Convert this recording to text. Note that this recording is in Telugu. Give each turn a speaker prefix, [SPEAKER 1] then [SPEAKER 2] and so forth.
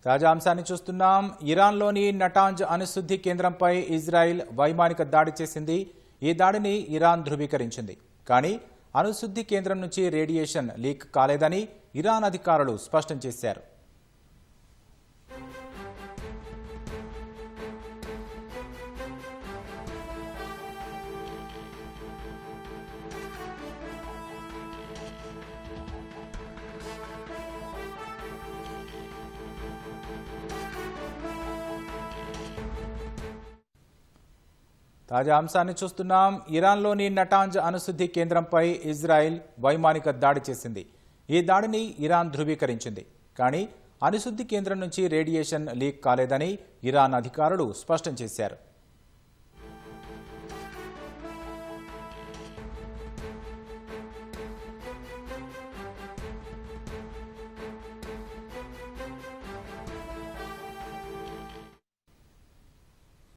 [SPEAKER 1] తాజా అంశాన్ని చూస్తున్నాం. ఇరాన్లోని నటాంజ్ అణుశుద్ధి కేంద్రంపై ఇజ్రాయిల్ వైమానిక దాడి చేసింది. ఈ దాడిని ఇరాన్ ధృవీకరించింది. కానీ అణుశుద్ధి కేంద్రం నుంచి రేడియేషన్ లీక్ కాలేదని ఇరాన్ అధికారులు స్పష్టం చేశారు. తాజా అంశాన్ని చూస్తున్నాం. ఇరాన్లోని నటాంజ్ అణుశుద్ధి కేంద్రంపై ఇజ్రాయిల్ వైమానిక దాడి చేసింది. ఈ దాడిని ఇరాన్ ధృవీకరించింది. కానీ అణుశుద్ధి కేంద్రం నుంచి రేడియేషన్ లీక్ కాలేదని ఇరాన్ అధికారులు స్పష్టం చేశారు.